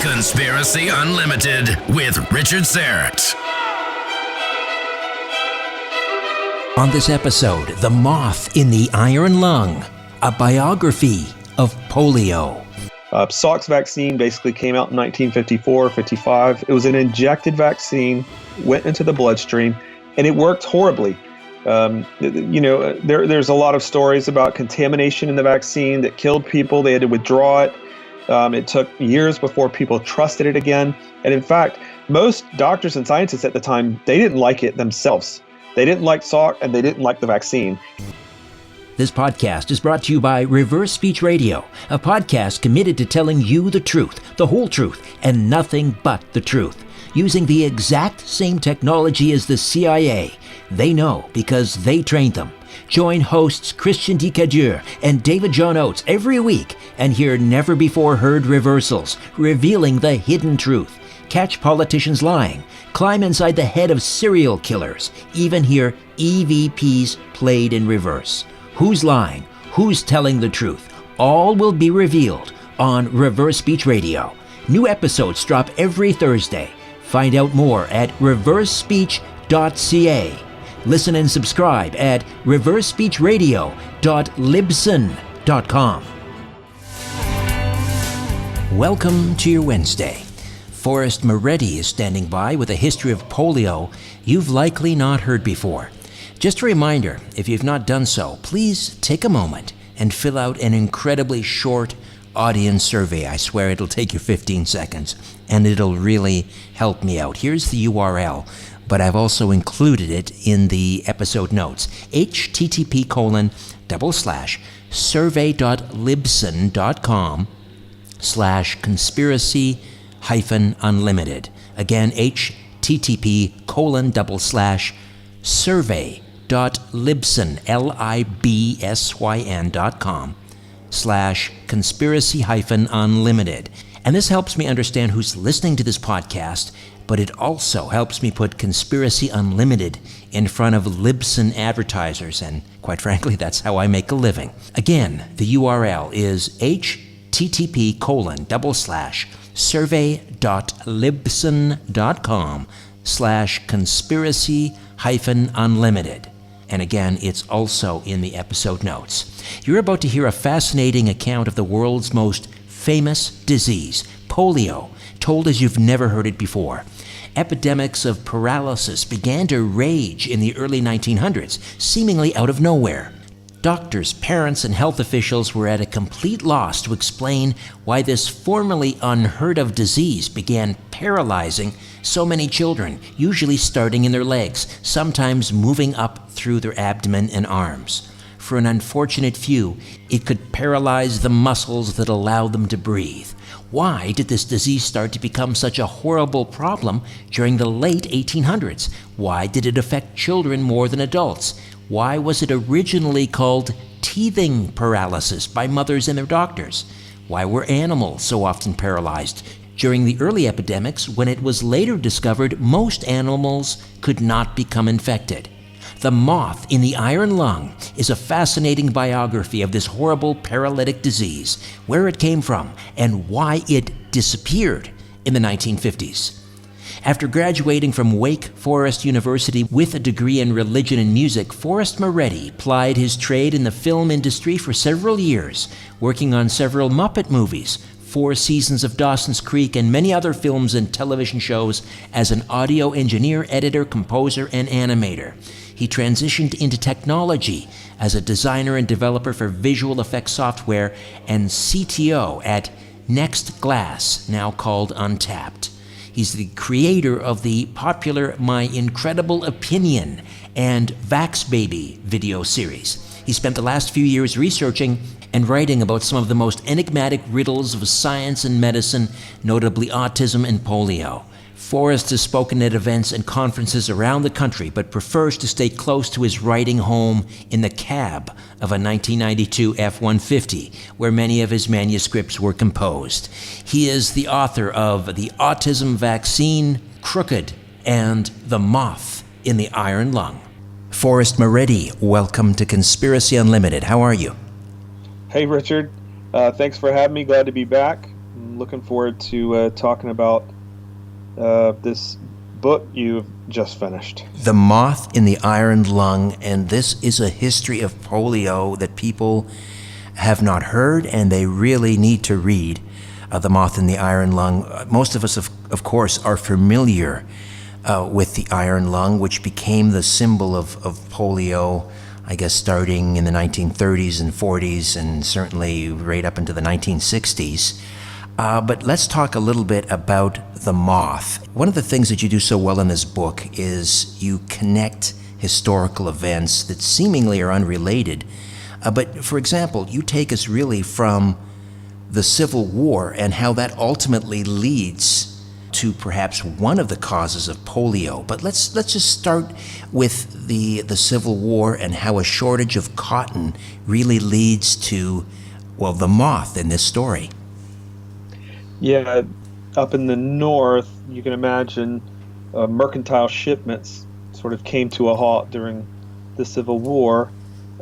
Conspiracy Unlimited with Richard Serrett. On this episode, The Moth in the Iron Lung, a biography of polio. Salk's vaccine basically came out in 1954, 55. It was an injected vaccine, went into the bloodstream, and it worked horribly. There's a lot of stories about contamination in the vaccine that killed people. They had to withdraw it. It took years before people trusted it again. And in fact, most doctors and scientists at the time, they didn't like it themselves. They didn't like Salk and they didn't like the vaccine. This podcast is brought to you by Reverse Speech Radio, a podcast committed to telling you the truth, the whole truth, and nothing but the truth. Using the exact same technology as the CIA. They know because they trained them. Join hosts Christian DeCadieux and David John Oates every week and hear never-before-heard reversals, revealing the hidden truth. Catch politicians lying, climb inside the head of serial killers, even hear EVPs played in reverse. Who's lying? Who's telling the truth? All will be revealed on Reverse Speech Radio. New episodes drop every Thursday. Find out more at reversespeech.ca. Listen and subscribe at reversespeechradio.libsyn.com. Welcome to your Wednesday. Forrest Maready is standing by with a history of polio you've likely not heard before. Just a reminder, if you've not done so, please take a moment and fill out an incredibly short audience survey. I swear it'll take you 15 seconds, and it'll really help me out. Here's the URL, but I've also included it in the episode notes. http://survey.libsyn.com/conspiracy-unlimited. Again, http://survey.libsyn.com/conspiracy-unlimited. And this helps me understand who's listening to this podcast, but it also helps me put Conspiracy Unlimited in front of Libsyn advertisers, and quite frankly, that's how I make a living. Again, the URL is http://survey.libsyn.com/conspiracy-unlimited. And again, it's also in the episode notes. You're about to hear a fascinating account of the world's most famous disease, polio, told as you've never heard it before. Epidemics of paralysis began to rage in the early 1900s, seemingly out of nowhere. Doctors, parents, and health officials were at a complete loss to explain why this formerly unheard-of disease began paralyzing so many children, usually starting in their legs, sometimes moving up through their abdomen and arms. For an unfortunate few, it could paralyze the muscles that allow them to breathe. Why did this disease start to become such a horrible problem during the late 1800s? Why did it affect children more than adults? Why was it originally called teething paralysis by mothers and their doctors? Why were animals so often paralyzed during the early epidemics when it was later discovered most animals could not become infected? The Moth in the Iron Lung is a fascinating biography of this horrible paralytic disease, where it came from, and why it disappeared in the 1950s. After graduating from Wake Forest University with a degree in religion and music, Forrest Maready plied his trade in the film industry for several years, working on several Muppet movies, 4 seasons of Dawson's Creek, and many other films and television shows as an audio engineer, editor, composer, and animator. He transitioned into technology as a designer and developer for visual effects software and CTO at NextGlass, now called Untappd. He's the creator of the popular My Incredible Opinion and VaxBaby video series. He spent the last few years researching and writing about some of the most enigmatic riddles of science and medicine, notably autism and polio. Forrest has spoken at events and conferences around the country, but prefers to stay close to his writing home in the cab of a 1992 F-150, where many of his manuscripts were composed. He is the author of The Autsim Vaccine, Crooked, and The Moth in the Iron Lung. Forrest Maready, welcome to Conspiracy Unlimited. How are you? Hey, Richard. Thanks for having me. Glad to be back. I'm looking forward to talking about this book you've just finished. The Moth in the Iron Lung, and this is a history of polio that people have not heard and they really need to read. The Moth in the Iron Lung. Most of us, of course, are familiar with the iron lung, which became the symbol of polio, I guess, starting in the 1930s and 40s, and certainly right up into the 1960s. But let's talk a little bit about the moth. One of the things that you do so well in this book is you connect historical events that seemingly are unrelated. But for example, you take us really from the Civil War and how that ultimately leads to perhaps one of the causes of polio. But let's just start with the Civil War and how a shortage of cotton really leads to, well, the moth in this story. Yeah, up in the north, you can imagine mercantile shipments sort of came to a halt during the Civil War,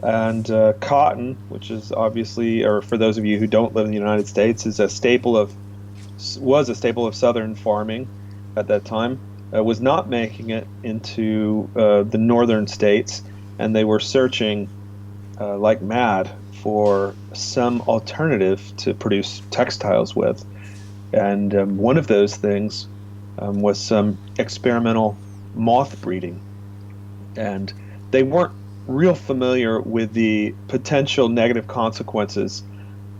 and cotton, which is obviously, or for those of you who don't live in the United States, was a staple of Southern farming at that time, was not making it into the northern states, and they were searching like mad for some alternative to produce textiles with. And one of those things was some experimental moth breeding. And they weren't real familiar with the potential negative consequences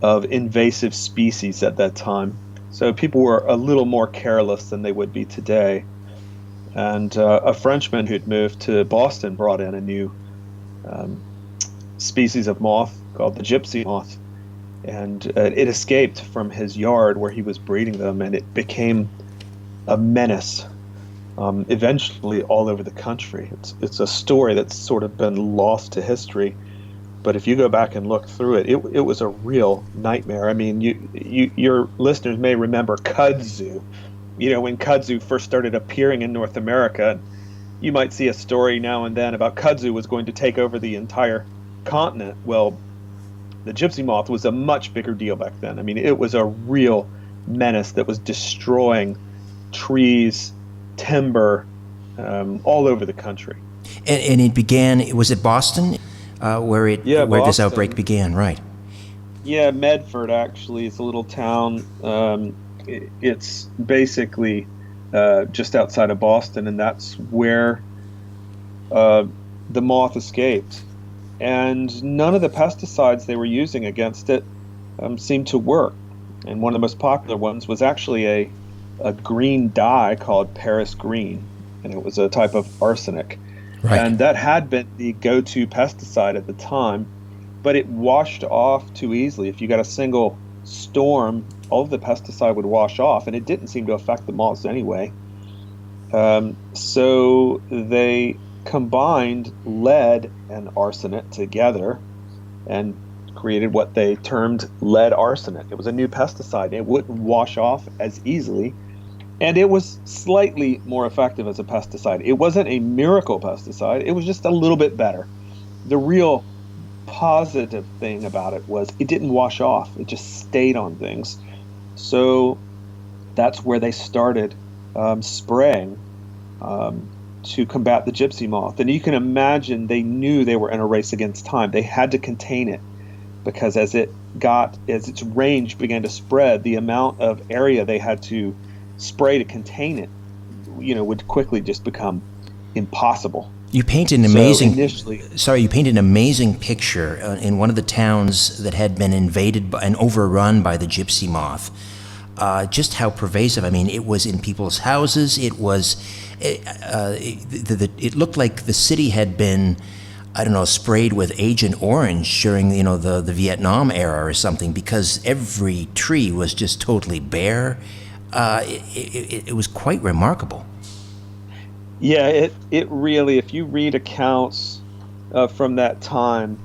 of invasive species at that time. So people were a little more careless than they would be today. And a Frenchman who'd moved to Boston brought in a new species of moth called the gypsy moth. And it escaped from his yard where he was breeding them, and it became a menace eventually all over the country. It's a story that's sort of been lost to history, but if you go back and look through it, it was a real nightmare. I mean, your listeners may remember kudzu. You know, when kudzu first started appearing in North America, you might see a story now and then about kudzu was going to take over the entire continent. Well, the gypsy moth was a much bigger deal back then. I mean, it was a real menace that was destroying trees, timber, all over the country. And it began, was it Boston where this outbreak began, right? Yeah, Medford actually. It's a little town. It's basically just outside of Boston, and that's where the moth escaped. And none of the pesticides they were using against it seemed to work. And one of the most popular ones was actually a green dye called Paris green, and it was a type of arsenic. Right. And that had been the go-to pesticide at the time, but it washed off too easily. If you got a single storm, all of the pesticide would wash off, and it didn't seem to affect the moths anyway. So they combined lead and arsenic together and created what they termed lead arsenic. It was a new pesticide. It wouldn't wash off as easily, and it was slightly more effective as a pesticide. It wasn't a miracle pesticide. It was just a little bit better. The real positive thing about it was it didn't wash off. It just stayed on things. So that's where they started spraying to combat the gypsy moth. And you can imagine they knew they were in a race against time. They had to contain it, because as its range began to spread, the amount of area they had to spray to contain it, would quickly just become impossible. You paint an amazing picture in one of the towns that had been invaded and overrun by the gypsy moth. Just how pervasive. I mean, it was in people's houses. It looked like the city had been, sprayed with Agent Orange during, the Vietnam era or something, because every tree was just totally bare. It was quite remarkable. Yeah, it really, if you read accounts from that time,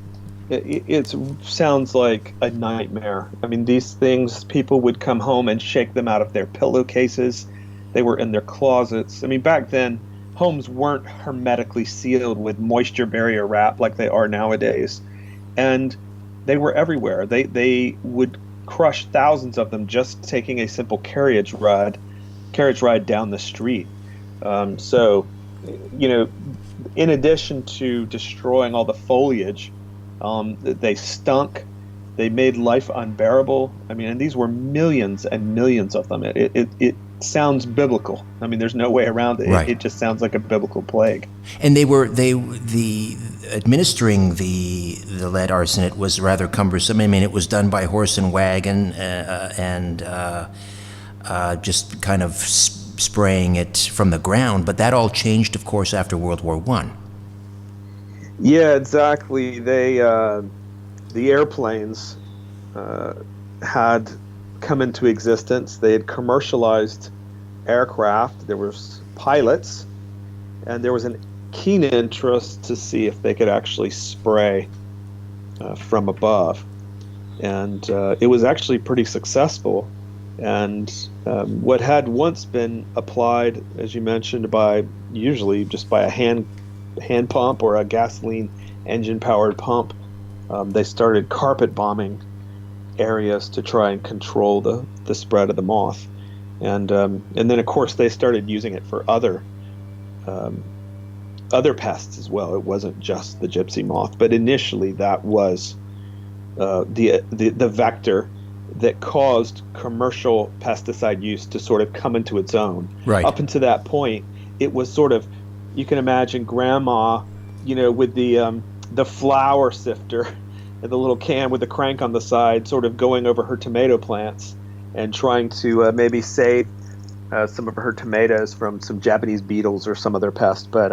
it sounds like a nightmare. I mean, these things, people would come home and shake them out of their pillowcases. They were in their closets. I mean, back then, homes weren't hermetically sealed with moisture barrier wrap like they are nowadays. And they were everywhere. They would crushed thousands of them just taking a simple carriage ride down the street. So, in addition to destroying all the foliage, they stunk. They made life unbearable. I mean, and these were millions and millions of them. It sounds biblical. I mean, there's no way around it. Right. It just sounds like a biblical plague. And the administering the lead arsenate was rather cumbersome. I mean, it was done by horse and wagon, and just kind of spraying it from the ground. But that all changed, of course, after World War I. Yeah, exactly. The airplanes had come into existence. They had commercialized aircraft. There was pilots, and there was an keen interest to see if they could actually spray from above. And it was actually pretty successful. And what had once been applied, as you mentioned, usually just by a hand pump or a gasoline engine-powered pump, they started carpet bombing areas to try and control the spread of the moth, and then of course they started using it for other pests as well. It wasn't just the gypsy moth, but initially that was the vector that caused commercial pesticide use to sort of come into its own. Right. Up until that point, it was sort of, you can imagine grandma, with the flour sifter and the little can with the crank on the side, sort of going over her tomato plants and trying to maybe save some of her tomatoes from some Japanese beetles or some other pest. But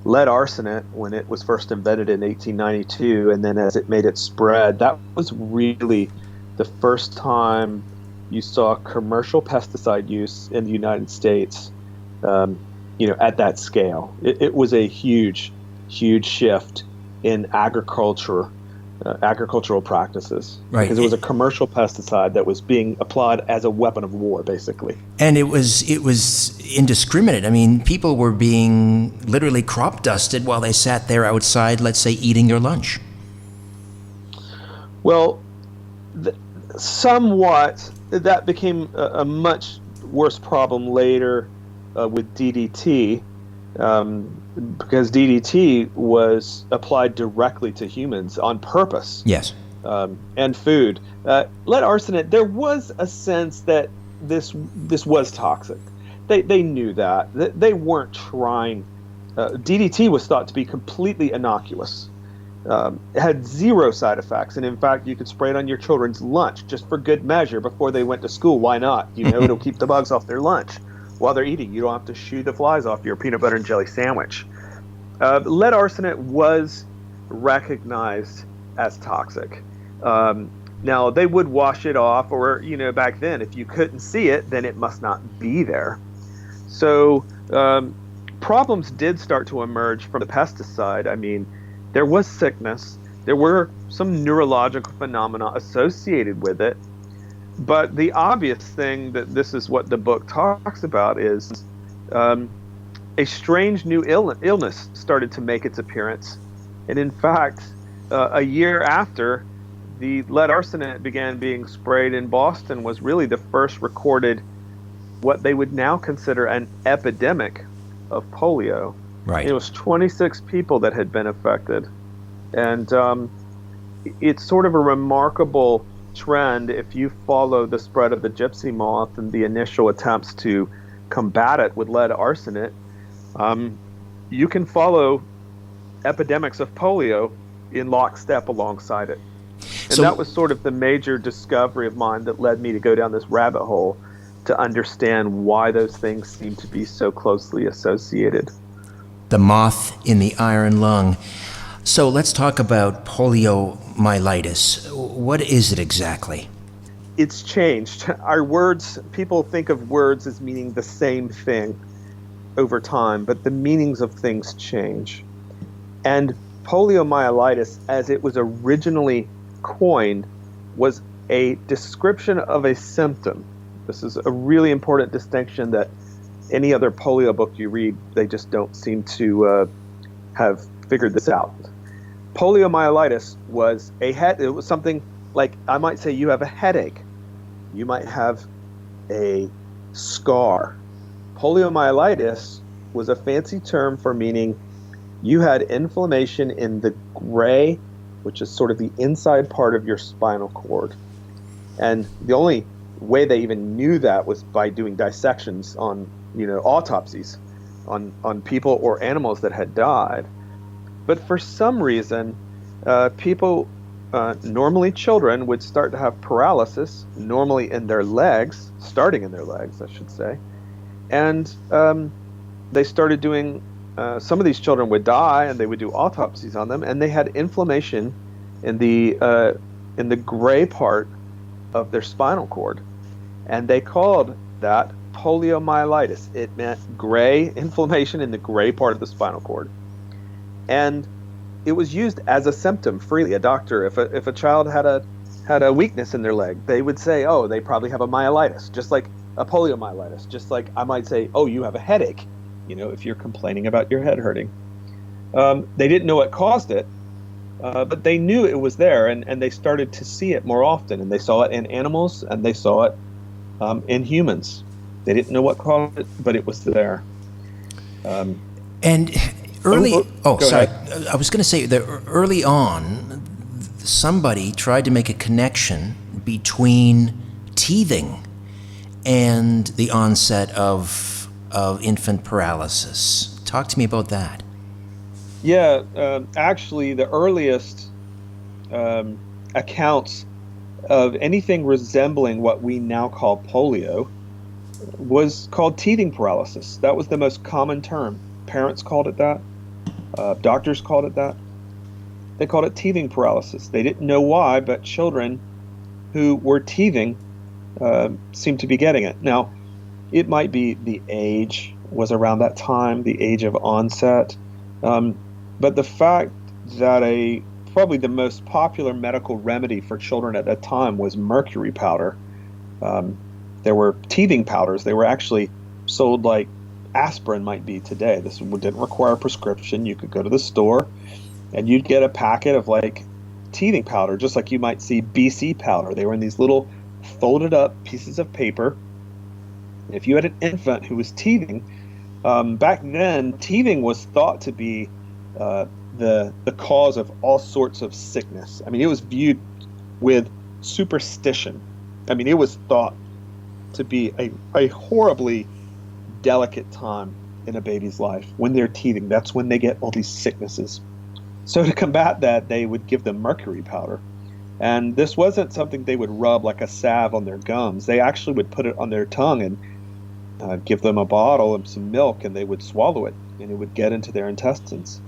lead arsenate, when it was first invented in 1892, and then as it made its spread, that was really the first time you saw commercial pesticide use in the United States, at that scale. It was a huge shift in agricultural practices, right? Because it was a commercial pesticide that was being applied as a weapon of war, basically. And it was indiscriminate. I mean, people were being literally crop dusted while they sat there outside, let's say, eating their lunch. Well, somewhat that became a much worse problem later with DDT. Because DDT was applied directly to humans on purpose. Yes. And food. Lead arsenate, there was a sense that this was toxic. They knew that. They weren't trying. DDT was thought to be completely innocuous. It had zero side effects. And in fact, you could spray it on your children's lunch just for good measure before they went to school. Why not? It'll keep the bugs off their lunch. While they're eating, you don't have to shoo the flies off your peanut butter and jelly sandwich. Lead arsenate was recognized as toxic. Now, they would wash it off, or, back then, if you couldn't see it, then it must not be there. So problems did start to emerge from the pesticide. I mean, there was sickness. There were some neurological phenomena associated with it. But the obvious thing that this is what the book talks about is a strange new illness started to make its appearance. And in fact, a year after the lead arsenate began being sprayed in Boston was really the first recorded what they would now consider an epidemic of polio. Right. It was 26 people that had been affected. And it's sort of a remarkable trend if you follow the spread of the gypsy moth and the initial attempts to combat it with lead arsenate. You can follow epidemics of polio in lockstep alongside it. And that was sort of the major discovery of mine that led me to go down this rabbit hole to understand why those things seem to be so closely associated. The moth in the iron lung. So let's talk about poliomyelitis. What is it exactly? It's changed. Our words, people think of words as meaning the same thing over time, but the meanings of things change. And poliomyelitis, as it was originally coined, was a description of a symptom. This is a really important distinction that any other polio book you read, they just don't seem to have figured this out. Poliomyelitis was it was something like I might say you have a headache. You might have a scar. Poliomyelitis was a fancy term for meaning you had inflammation in the gray, which is sort of the inside part of your spinal cord. And the only way they even knew that was by doing dissections on, autopsies on people or animals that had died. But for some reason, people, normally children, would start to have paralysis, normally in their legs, starting in their legs, I should say. And they started doing, some of these children would die, and they would do autopsies on them, and they had inflammation in the gray part of their spinal cord. And they called that poliomyelitis. It meant gray inflammation in the gray part of the spinal cord. And it was used as a symptom freely. A doctor, if a child had a weakness in their leg, they would say, oh, they probably have a myelitis, just like a poliomyelitis. Just like I might say, oh, you have a headache, if you're complaining about your head hurting. They didn't know what caused it, but they knew it was there, and they started to see it more often. And they saw it in animals, and they saw it in humans. They didn't know what caused it, but it was there. And early, sorry, ahead. I was going to say that early on, somebody tried to make a connection between teething and the onset of infant paralysis. Talk to me about that. Yeah, actually, the earliest accounts of anything resembling what we now call polio was called teething paralysis. That was the most common term. Parents called it that. Doctors called it that. They called it teething paralysis. They didn't know why, but children who were teething seemed to be getting it. Now, it might be the age was around that time, the age of onset. But the fact that probably the most popular medical remedy for children at that time was mercury powder. There were teething powders. They were actually sold like aspirin might be today. This didn't require a prescription. You could go to the store and you'd get a packet of like teething powder, just like you might see BC powder. They were in these little folded up pieces of paper. If you had an infant who was teething, back then teething was thought to be the cause of all sorts of sickness. I mean, it was viewed with superstition. I mean, it was thought to be a horribly delicate time in a baby's life. When they're teething, that's when they get all these sicknesses. So to combat that, they would give them mercury powder. And this wasn't something they would rub like a salve on their gums. They actually would put it on their tongue and give them a bottle and some milk, and they would swallow it, and it would get into their intestines.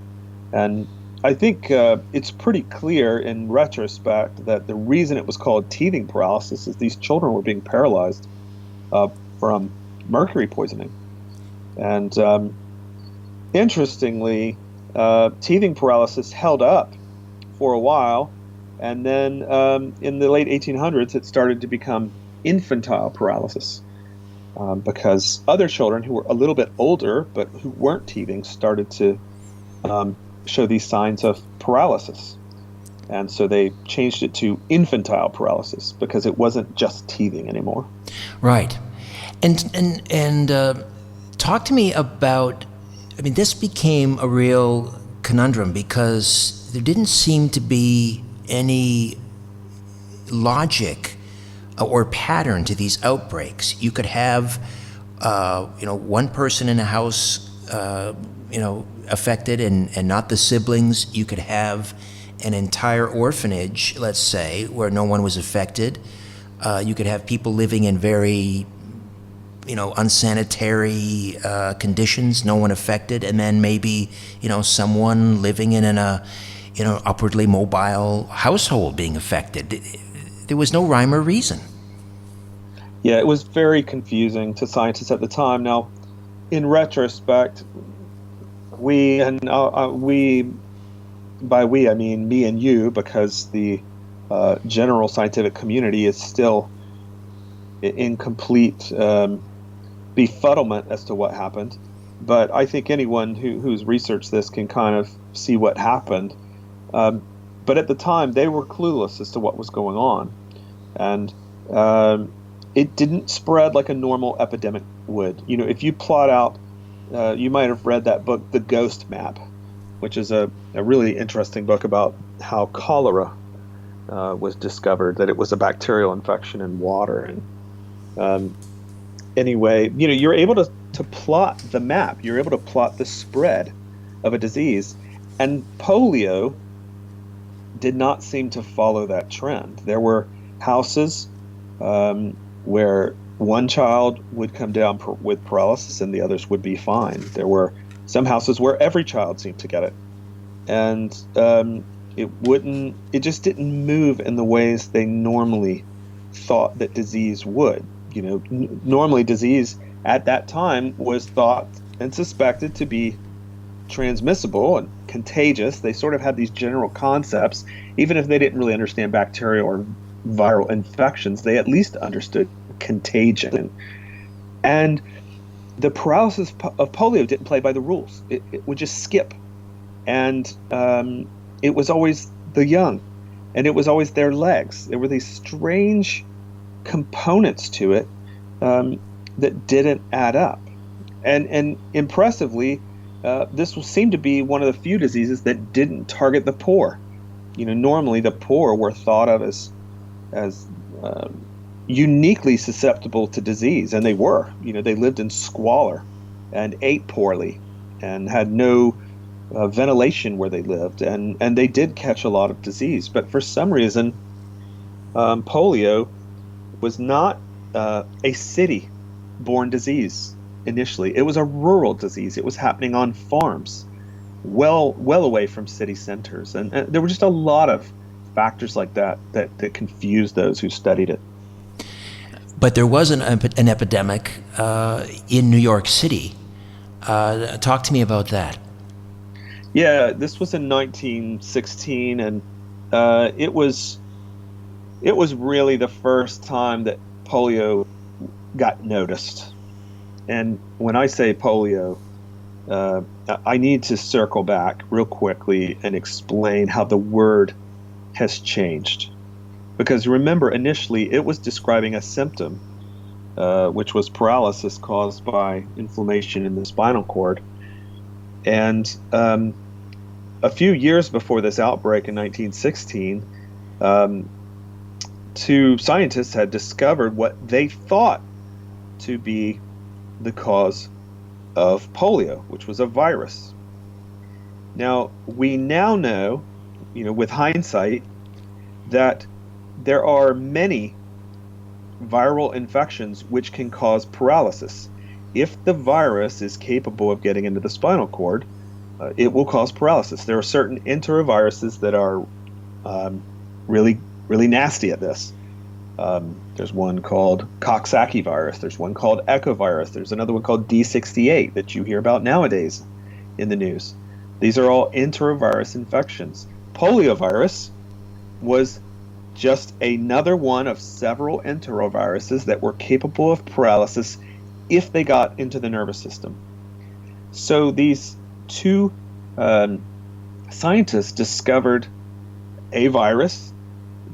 And I think it's pretty clear in retrospect that the reason it was called teething paralysis is these children were being paralyzed from mercury poisoning. And interestingly, teething paralysis held up for a while, and then in the late 1800s it started to become infantile paralysis, because other children who were a little bit older but who weren't teething started to show these signs of paralysis. And so they changed it to infantile paralysis because it wasn't just teething anymore. Right. And talk to me about, I mean, this became a real conundrum because there didn't seem to be any logic or pattern to these outbreaks. You could have, one person in a house, affected and not the siblings. You could have an entire orphanage, let's say, where no one was affected. You could have people living in very, unsanitary conditions, no one affected, and then maybe, someone living in an upwardly mobile household being affected. There was no rhyme or reason. Yeah, it was very confusing to scientists at the time. Now, in retrospect, by we I mean me and you, because the general scientific community is still in complete befuddlement as to what happened. But I think anyone who's researched this can kind of see what happened. But at the time, they were clueless as to what was going on. And it didn't spread like a normal epidemic would. If you plot out, you might have read that book, The Ghost Map, which is a really interesting book about how cholera was discovered, that it was a bacterial infection in water. And anyway, you're able to plot the map. You're able to plot the spread of a disease. And polio did not seem to follow that trend. There were houses where one child would come down with paralysis and the others would be fine. There were some houses where every child seemed to get it. And it just didn't move in the ways they normally thought that disease would. Normally disease at that time was thought and suspected to be transmissible and contagious. They sort of had these general concepts. Even if they didn't really understand bacterial or viral infections, they at least understood contagion. And the paralysis of polio didn't play by the rules. It would just skip. And it was always the young, and it was always their legs. There were these strange components to it that didn't add up. And impressively, this seemed to be one of the few diseases that didn't target the poor. Normally the poor were thought of as uniquely susceptible to disease, and they were. They lived in squalor and ate poorly and had no ventilation where they lived, and they did catch a lot of disease. But for some reason, polio was not a city-borne disease initially. It was a rural disease. It was happening on farms, well away from city centers, and there were just a lot of factors like that confused those who studied it. But there was an epidemic in New York City. Talk to me about that. Yeah, this was in 1916, and it was really the first time that polio got noticed. And when I say polio, I need to circle back real quickly and explain how the word has changed. Because remember, initially it was describing a symptom, which was paralysis caused by inflammation in the spinal cord. And a few years before this outbreak in 1916, two scientists had discovered what they thought to be the cause of polio, which was a virus. Now, we now know, with hindsight, that there are many viral infections which can cause paralysis. If the virus is capable of getting into the spinal cord, it will cause paralysis. There are certain enteroviruses that are really, really nasty at this. There's one called Coxsackie virus. There's one called echovirus. There's another one called D68 that you hear about nowadays in the news. These are all enterovirus infections. Poliovirus was just another one of several enteroviruses that were capable of paralysis if they got into the nervous system. So these two scientists discovered a virus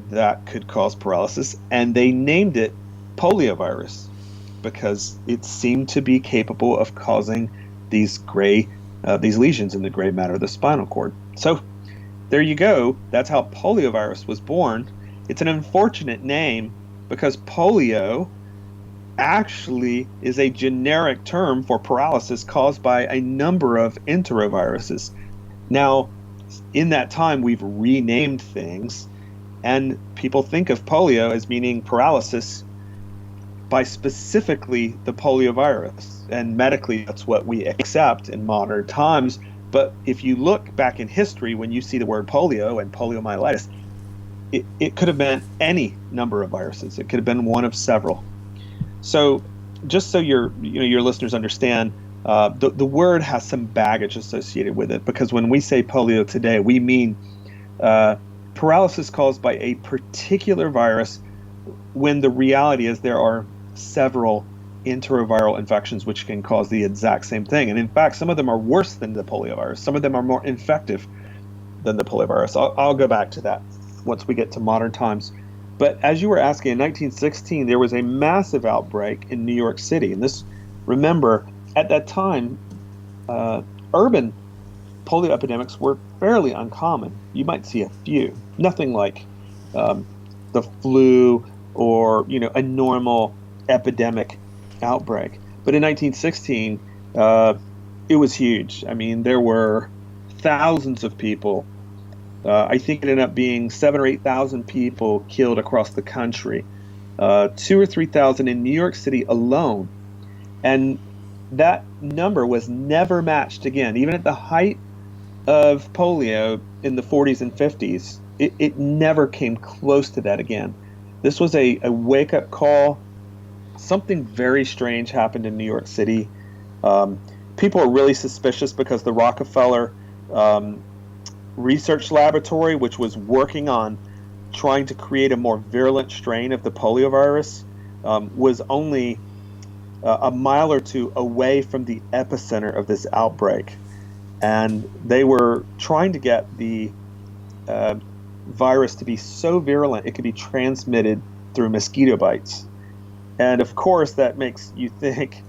that could cause paralysis, and they named it poliovirus because it seemed to be capable of causing these lesions in the gray matter of the spinal cord. So there you go. That's how poliovirus was born. It's an unfortunate name because polio actually is a generic term for paralysis caused by a number of enteroviruses. Now, in that time, we've renamed things, and people think of polio as meaning paralysis by specifically the poliovirus. And medically, that's what we accept in modern times. But if you look back in history, when you see the word polio and poliomyelitis, it could have been any number of viruses. It could have been one of several. So just so your listeners understand, the word has some baggage associated with it, because when we say polio today, we mean paralysis caused by a particular virus, when the reality is there are several enteroviral infections which can cause the exact same thing. And in fact, some of them are worse than the poliovirus. Some of them are more infective. than the poliovirus. I'll go back to that once we get to modern times. But as you were asking, in 1916, there was a massive outbreak in New York City. And this, remember, at that time, urban polio epidemics were fairly uncommon. You might see a few, nothing like the flu or a normal epidemic outbreak. But in 1916, it was huge. I mean, there were thousands of people. I think it ended up being 7,000 or 8,000 people killed across the country, 2,000 or 3,000 in New York City alone. And that number was never matched again. Even at the height of polio in the 40s and 50s, it never came close to that again. This was a wake-up call. Something very strange happened in New York City. People are really suspicious because the Rockefeller research laboratory, which was working on trying to create a more virulent strain of the poliovirus, was only a mile or two away from the epicenter of this outbreak. And they were trying to get the virus to be so virulent it could be transmitted through mosquito bites. And of course, that makes you think,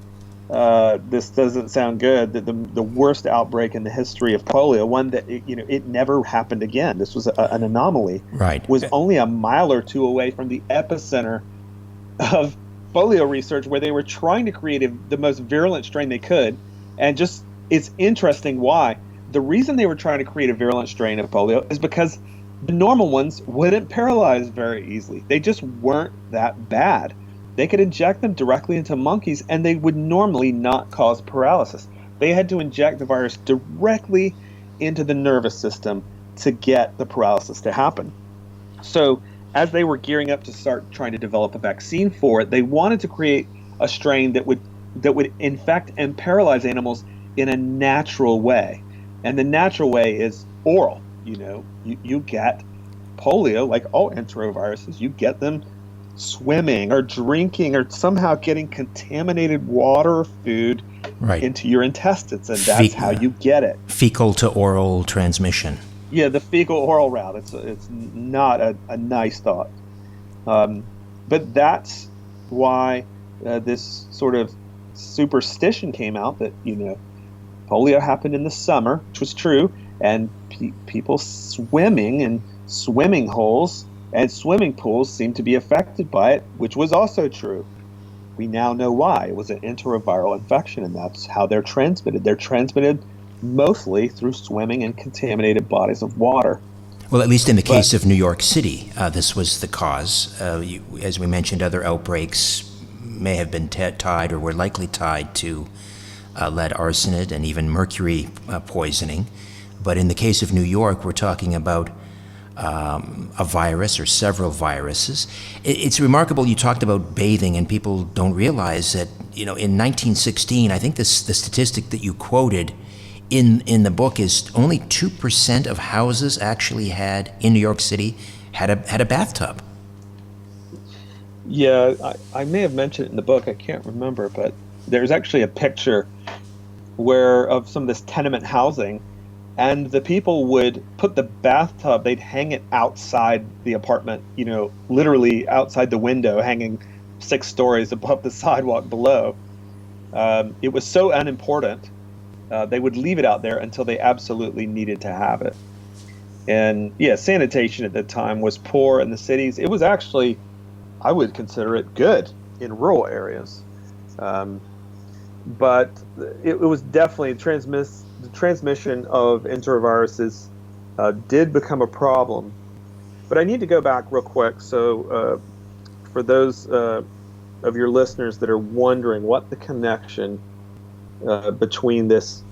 this doesn't sound good, that the worst outbreak in the history of polio, one that it never happened again. This was an anomaly. Right. Was only a mile or two away from the epicenter of polio research, where they were trying to create the most virulent strain they could. And just, it's interesting why. The reason they were trying to create a virulent strain of polio is because the normal ones wouldn't paralyze very easily. They just weren't that bad. They could inject them directly into monkeys and they would normally not cause paralysis. They had to inject the virus directly into the nervous system to get the paralysis to happen. So as they were gearing up to start trying to develop a vaccine for it, they wanted to create a strain that would infect and paralyze animals in a natural way. And the natural way is oral. You get polio, like all enteroviruses, you get them swimming or drinking or somehow getting contaminated water or food into your intestines, and that's how you get it. Fecal to oral transmission. Yeah, the fecal oral route. It's not a nice thought, but that's why this sort of superstition came out that polio happened in the summer, which was true, and people swimming in swimming holes and swimming pools seemed to be affected by it, which was also true. We now know why. It was an enteroviral infection, and that's how they're transmitted. They're transmitted mostly through swimming in contaminated bodies of water. Well, at least in the case of New York City, this was the cause. As we mentioned, other outbreaks may have been tied or were likely tied to lead arsenate and even mercury poisoning. But in the case of New York, we're talking about a virus or several viruses. It's remarkable you talked about bathing, and people don't realize that, in 1916, I think the statistic that you quoted in the book is only 2% of houses actually had, in New York City, had a bathtub. Yeah, I may have mentioned it in the book, I can't remember, but there's actually a picture of some of this tenement housing, and the people would put the bathtub, they'd hang it outside the apartment, literally outside the window, hanging 6 stories above the sidewalk below. It was so unimportant, they would leave it out there until they absolutely needed to have it. And yeah, sanitation at the time was poor in the cities. It was actually, I would consider it good in rural areas. But it was definitely the transmission of enteroviruses did become a problem. But I need to go back real quick. So for those of your listeners that are wondering what the connection between this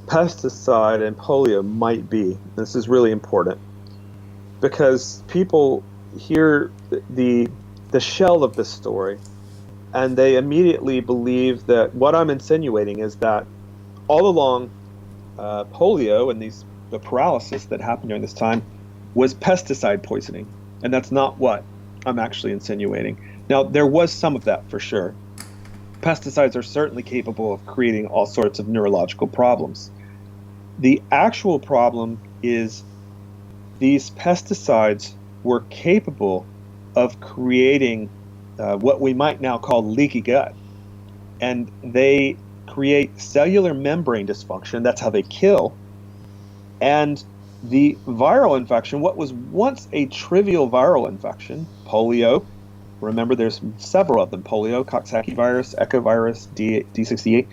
pesticide and polio might be, this is really important, because people hear the shell of the story and they immediately believe that what I'm insinuating is that all along, polio and the paralysis that happened during this time was pesticide poisoning, and that's not what I'm actually insinuating. Now, there was some of that for sure. Pesticides are certainly capable of creating all sorts of neurological problems, The actual problem is these pesticides were capable of creating what we might now call leaky gut. And they create cellular membrane dysfunction. That's how they kill. And the viral infection, what was once a trivial viral infection, polio, remember there's several of them, polio, Coxsackie virus, echovirus, D68,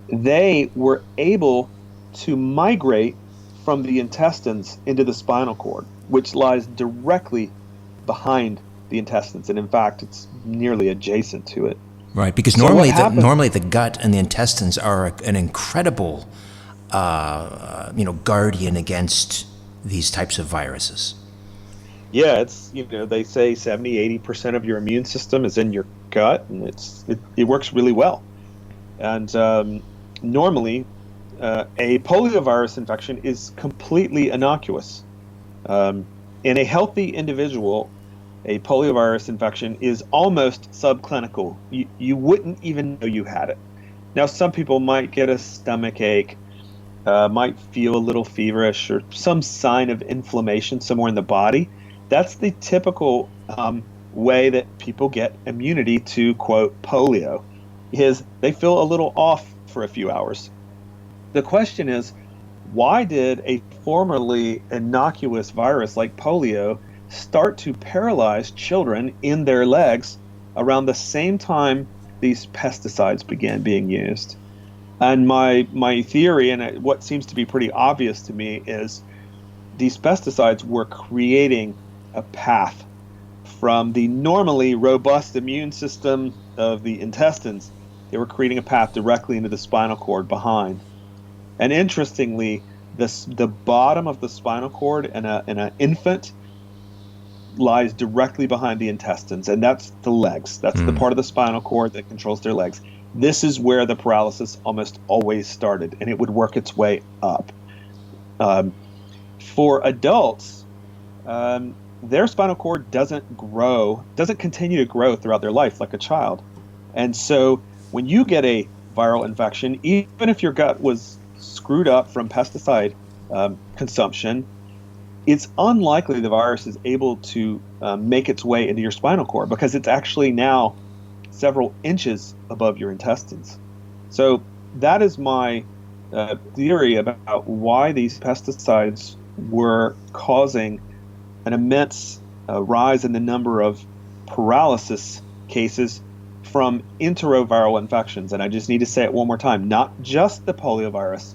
they were able to migrate from the intestines into the spinal cord, which lies directly behind the intestines. And in fact, it's nearly adjacent to it. Right, because So normally what happens- normally the gut and the intestines are an incredible guardian against these types of viruses. Yeah, it's, they say 70-80% of your immune system is in your gut, and it works really well. And normally, a poliovirus infection is completely innocuous. In a healthy individual, a poliovirus infection is almost subclinical. You wouldn't even know you had it. Now, some people might get a stomach ache, might feel a little feverish, or some sign of inflammation somewhere in the body. That's the typical way that people get immunity to, quote, polio, is they feel a little off for a few hours. The question is, why did a formerly innocuous virus like polio start to paralyze children in their legs around the same time these pesticides began being used? And my theory, and what seems to be pretty obvious to me, is these pesticides were creating a path from the normally robust immune system of the intestines. They were creating a path directly into the spinal cord behind. And interestingly, the bottom of the spinal cord in an infant lies directly behind the intestines, and that's the legs. That's the part of the spinal cord that controls their legs. This is where the paralysis almost always started, and it would work its way up. For adults, their spinal cord doesn't continue to grow throughout their life like a child. And so when you get a viral infection, even if your gut was screwed up from pesticide consumption, it's unlikely the virus is able to make its way into your spinal cord, because it's actually now several inches above your intestines. So that is my theory about why these pesticides were causing an immense rise in the number of paralysis cases from enteroviral infections. And I just need to say it one more time, not just the poliovirus,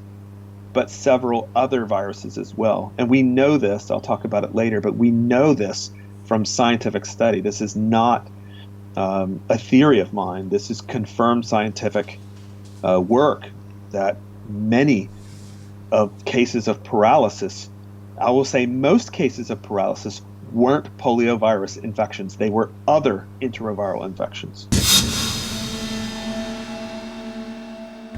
but several other viruses as well. And we know this, I'll talk about it later, but we know this from scientific study. This is not a theory of mine. This is confirmed scientific work, that many of cases of paralysis, I will say most cases of paralysis, weren't poliovirus infections. They were other enteroviral infections.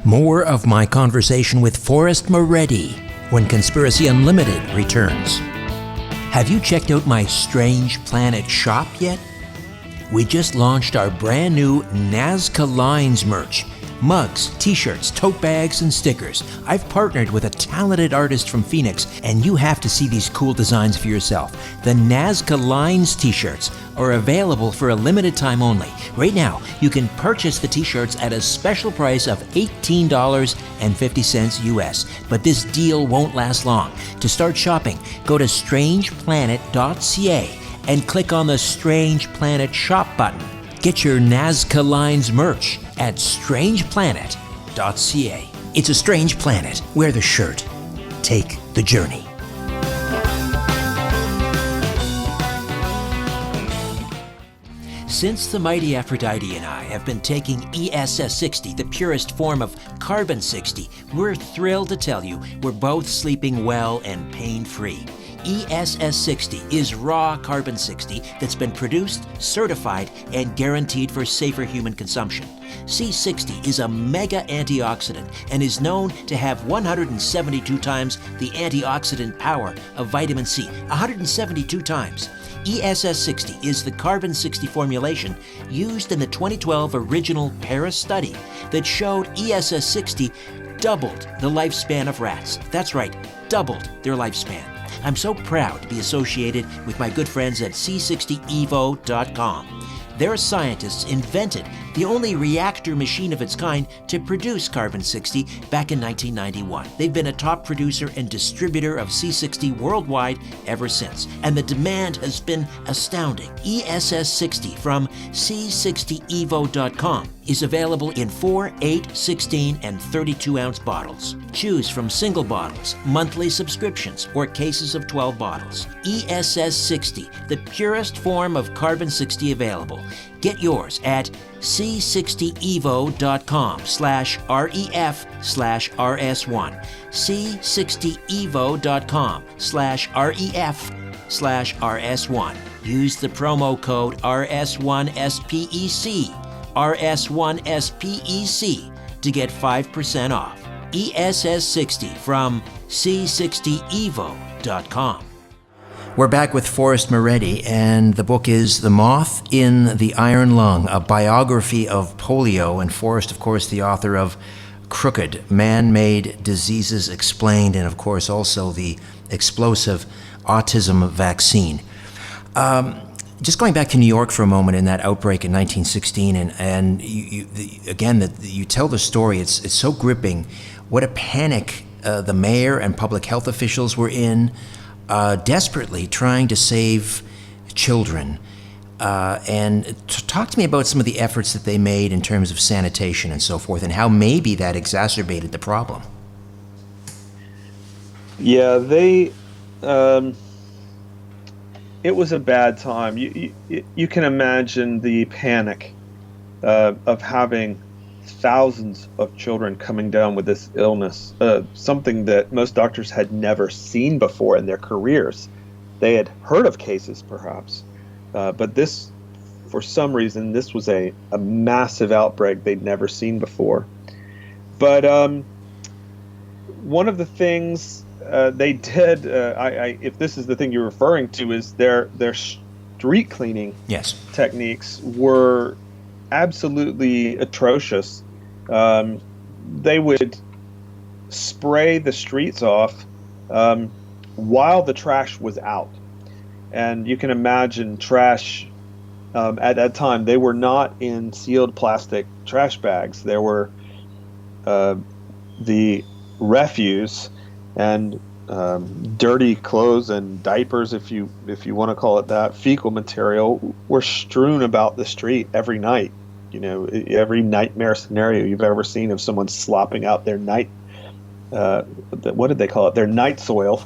More of my conversation with Forrest Maready when Conspiracy Unlimited returns. Have you checked out my Strange Planet shop yet? We just launched our brand new Nazca Lines merch. Mugs, t-shirts, tote bags, and stickers. I've partnered with a talented artist from Phoenix, and you have to see these cool designs for yourself. The Nazca Lines t-shirts are available for a limited time only. Right now, you can purchase the t-shirts at a special price of $18.50 US, but this deal won't last long. To start shopping, go to strangeplanet.ca and click on the Strange Planet Shop button. Get your Nazca Lines merch at strangeplanet.ca. It's a strange planet. Wear the shirt. Take the journey. Since the mighty Aphrodite and I have been taking ESS60, the purest form of carbon-60, we're thrilled to tell you we're both sleeping well and pain-free. ESS60 is raw carbon-60 that's been produced, certified, and guaranteed for safer human consumption. C60 is a mega antioxidant and is known to have 172 times the antioxidant power of vitamin C. 172 times. ESS60 is the carbon-60 formulation used in the 2012 original Paris study that showed ESS60 doubled the lifespan of rats. That's right, doubled their lifespan. I'm so proud to be associated with my good friends at C60evo.com. Their scientists invented the only reactor machine of its kind to produce carbon-60 back in 1991. They've been a top producer and distributor of C60 worldwide ever since, and the demand has been astounding. ESS60 from C60evo.com is available in 4, 8, 16, and 32-ounce bottles. Choose from single bottles, monthly subscriptions, or cases of 12 bottles. ESS60, the purest form of carbon-60 available. Get yours at c60evo.com/ref/rs1. c60evo.com/ref/rs1. Use the promo code RS1SPEC, RS1SPEC, to get 5% off. ESS60 from c60evo.com. We're back with Forrest Maready, and the book is The Moth in the Iron Lung, a biography of polio. And Forrest, of course, the author of Crooked, Man-Made Diseases Explained, and of course also the explosive Autism Vaccine. Just going back to New York for a moment in that outbreak in 1916, and you tell the story. It's so gripping. What a panic the mayor and public health officials were in, desperately trying to save children. And talk to me about some of the efforts that they made in terms of sanitation and so forth, and how maybe that exacerbated the problem. Yeah, it was a bad time. You can imagine the panic of having thousands of children coming down with this illness, something that most doctors had never seen before in their careers. They had heard of cases, perhaps, but this, for some reason, this was a massive outbreak they'd never seen before. But one of the things they did, if this is the thing you're referring to, is their street cleaning techniques were absolutely atrocious. They would spray the streets off while the trash was out. And you can imagine trash at that time. They were not in sealed plastic trash bags. There were the refuse and dirty clothes and diapers, if you want to call it that, fecal material, were strewn about the street every night. You know, every nightmare scenario you've ever seen of someone slopping out their night, what did they call it? Their night soil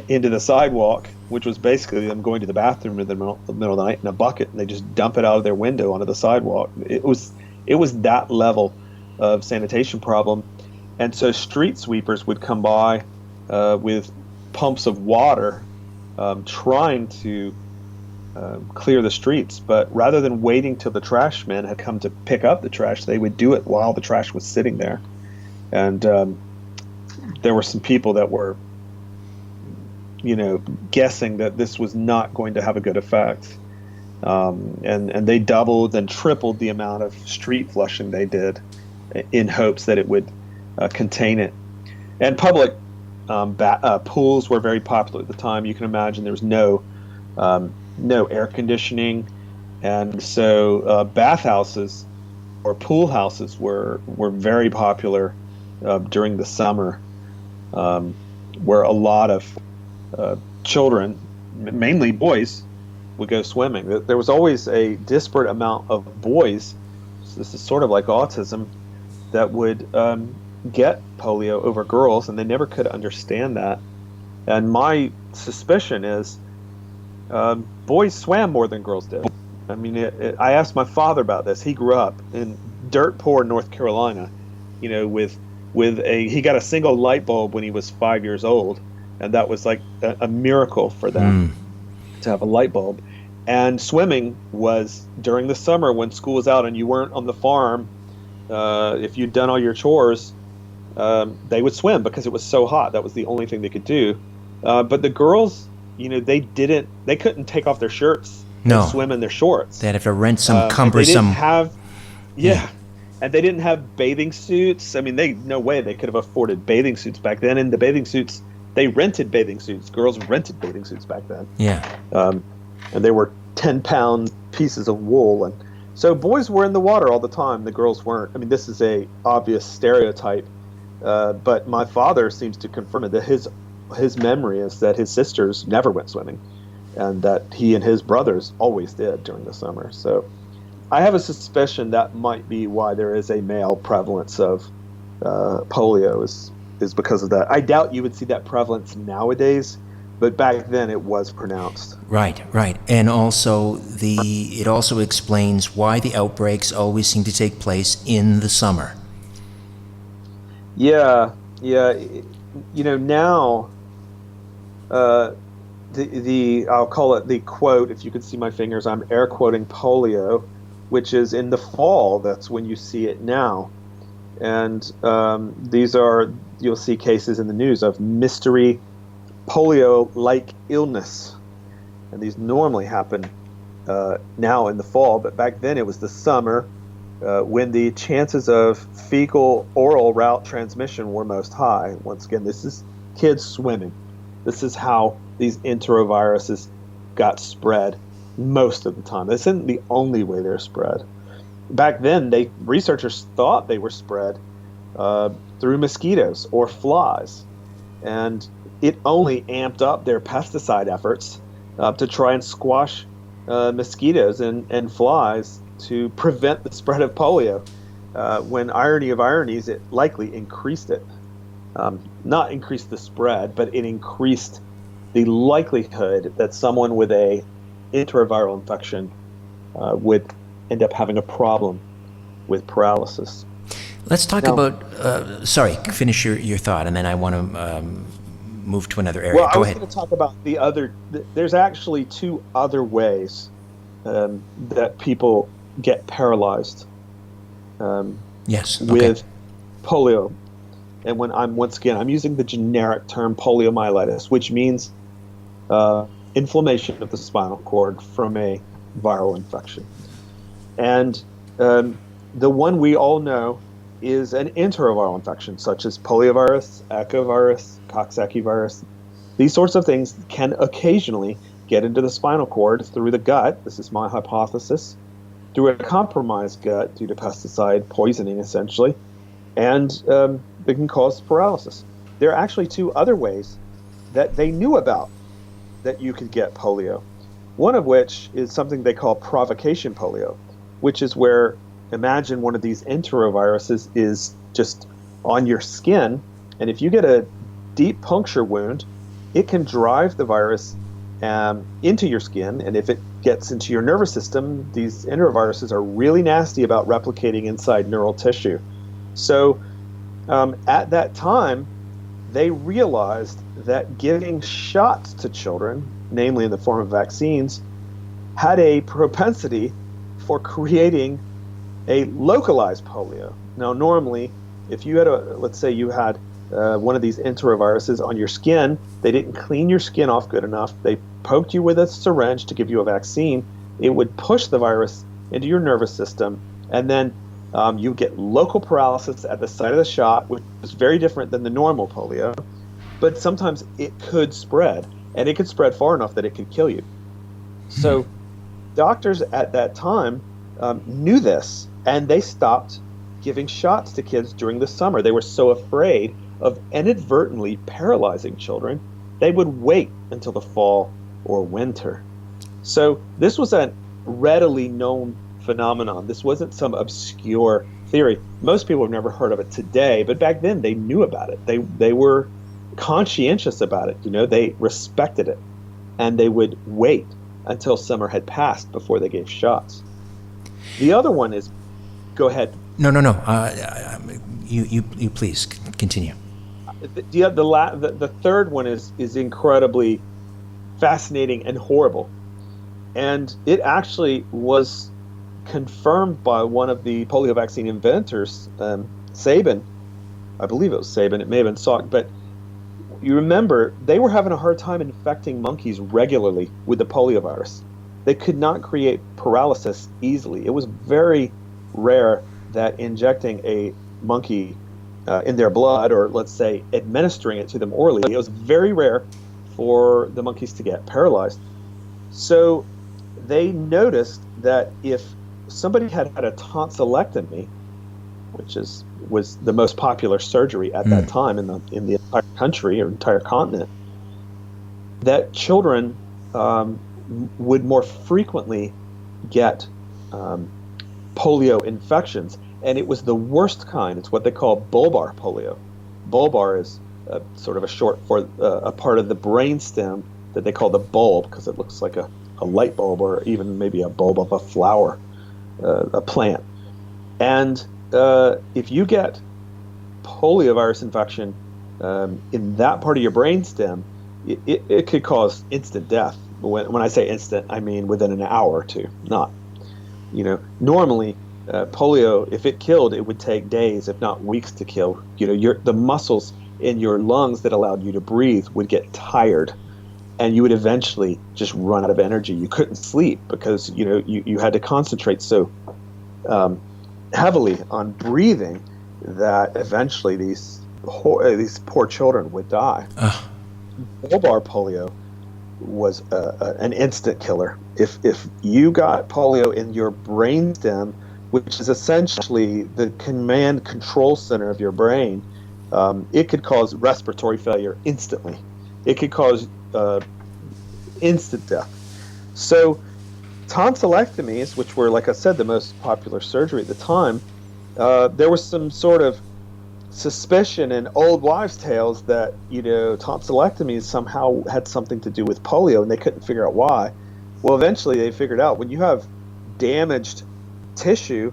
into the sidewalk, which was basically them going to the bathroom in the middle of the night in a bucket, and they just dump it out of their window onto the sidewalk. It was that level of sanitation problem. And so street sweepers would come by with pumps of water trying to clear the streets. But rather than waiting till the trash men had come to pick up the trash, they would do it while the trash was sitting there. And there were some people that were, guessing that this was not going to have a good effect. And they doubled and tripled the amount of street flushing they did in hopes that it would contain it. And public pools were very popular at the time. You can imagine there was no air conditioning, and so bathhouses or pool houses were very popular during the summer, where a lot of children, mainly boys, would go swimming. There was always a disparate amount of boys, so this is sort of like autism, that would get polio over girls, and they never could understand that. And my suspicion is boys swam more than girls did. I mean, I asked my father about this. He grew up in dirt poor North Carolina, with he got a single light bulb when he was 5 years old, and that was like a miracle for them to have a light bulb. And swimming was during the summer when school was out and you weren't on the farm. If you'd done all your chores, they would swim because it was so hot. That was the only thing they could do. But the girls, they couldn't take off their shirts and swim in their shorts. They'd have to rent some cumbersome. They didn't have, And they didn't have bathing suits. I mean, no way they could have afforded bathing suits back then. And the bathing suits, they rented bathing suits. Girls rented bathing suits back then. Yeah. And they were 10-pound pieces of wool. And so boys were in the water all the time. The girls weren't. I mean, this is a obvious stereotype. But my father seems to confirm it, that his memory is that his sisters never went swimming, and that he and his brothers always did during the summer. So I have a suspicion that might be why there is a male prevalence of polio is because of that. I doubt you would see that prevalence nowadays, but back then it was pronounced. Right. And also it also explains why the outbreaks always seem to take place in the summer. Yeah. Now I'll call it the quote, if you could see my fingers, I'm air quoting polio, which is in the fall. That's when you see it now. And you'll see cases in the news of mystery polio-like illness. And these normally happen now in the fall, but back then it was the summer when the chances of fecal-oral route transmission were most high. Once again, this is kids swimming. This is how these enteroviruses got spread most of the time. This isn't the only way they're spread. Back then, researchers thought they were spread through mosquitoes or flies, and it only amped up their pesticide efforts to try and squash mosquitoes and flies to prevent the spread of polio. When irony of ironies, it likely increased it. Not increased the spread, but it increased the likelihood that someone with a enteroviral infection would end up having a problem with paralysis. Let's talk about, sorry, finish your thought, and then I want to move to another area. Well, Go I was ahead. going to talk about there's actually two other ways that people get paralyzed Yes. with polio. And when I'm using the generic term poliomyelitis, which means inflammation of the spinal cord from a viral infection. And the one we all know is an enteroviral infection, such as poliovirus, echovirus, Coxsackie virus. These sorts of things can occasionally get into the spinal cord through the gut. This is my hypothesis. Through a compromised gut due to pesticide poisoning, essentially. And they can cause paralysis. There are actually two other ways that they knew about that you could get polio. One of which is something they call provocation polio, which is where, imagine one of these enteroviruses is just on your skin, and if you get a deep puncture wound, it can drive the virus into your skin, and if it gets into your nervous system, these enteroviruses are really nasty about replicating inside neural tissue. So at that time, they realized that giving shots to children, namely in the form of vaccines, had a propensity for creating a localized polio. Now, normally, if you had let's say you had one of these enteroviruses on your skin, they didn't clean your skin off good enough, they poked you with a syringe to give you a vaccine, it would push the virus into your nervous system, and then you get local paralysis at the site of the shot, which is very different than the normal polio, but sometimes it could spread, and it could spread far enough that it could kill you. So doctors at that time knew this, and they stopped giving shots to kids during the summer. They were so afraid of inadvertently paralyzing children, they would wait until the fall or winter. So this was a readily known phenomenon. This wasn't some obscure theory. Most people have never heard of it today, but back then they knew about it. They were conscientious about it. You know, they respected it, and they would wait until summer had passed before they gave shots. The other one is, go ahead. No. You please continue. The third one is incredibly fascinating and horrible, and it actually was confirmed by one of the polio vaccine inventors, Sabin. I believe it was Sabin. It may have been Salk, but you remember they were having a hard time infecting monkeys regularly with the poliovirus. They could not create paralysis easily. It was very rare that injecting a monkey in their blood, or let's say administering it to them orally, it was very rare for the monkeys to get paralyzed. So they noticed that if somebody had had a tonsillectomy, which was the most popular surgery at that time in the entire country or entire continent, that children would more frequently get polio infections, and it was the worst kind. It's what they call bulbar polio. Bulbar is sort of a short for a part of the brainstem that they call the bulb, because it looks like a light bulb, or even maybe a bulb of a flower, a plant. And if you get poliovirus infection in that part of your brainstem, it could cause instant death. When I say instant, I mean within an hour or two. Not, normally polio, if it killed, it would take days, if not weeks, to kill. The muscles in your lungs that allowed you to breathe would get tired, and you would eventually just run out of energy. You couldn't sleep because you had to concentrate so heavily on breathing that eventually these poor children would die. Bulbar polio was an instant killer. If you got polio in your brainstem, which is essentially the command control center of your brain, it could cause respiratory failure instantly. It could cause instant death. So tonsillectomies, which were, like I said, the most popular surgery at the time, there was some sort of suspicion in old wives' tales that tonsillectomies somehow had something to do with polio, and they couldn't figure out why. Well, eventually they figured out when you have damaged tissue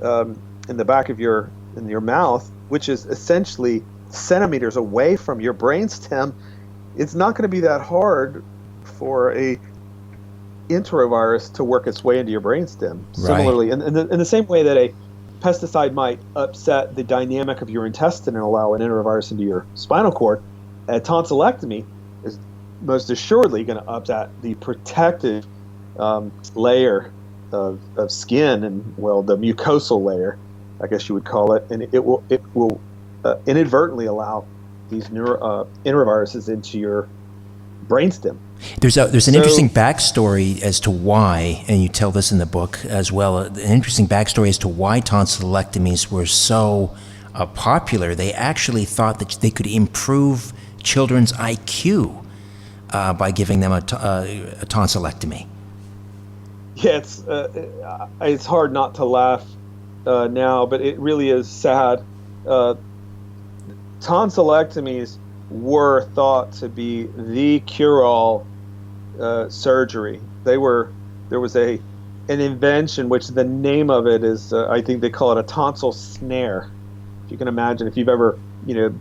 in the back of your mouth, which is essentially centimeters away from your brainstem, it's not going to be that hard for a enterovirus to work its way into your brainstem. Right. Similarly, in the same way that a pesticide might upset the dynamic of your intestine and allow an enterovirus into your spinal cord, a tonsillectomy is most assuredly going to upset the protective layer of skin, and the mucosal layer, I guess you would call it, and it will inadvertently allow these enteroviruses into your brainstem. There's an interesting backstory as to why, and you tell this in the book as well, an interesting backstory as to why tonsillectomies were so popular. They actually thought that they could improve children's IQ by giving them a tonsillectomy. Yeah, it's hard not to laugh now, but it really is sad. Tonsillectomies were thought to be the cure-all surgery. There was an invention, which the name of it is, I think they call it a tonsil snare. If you can imagine, if you've ever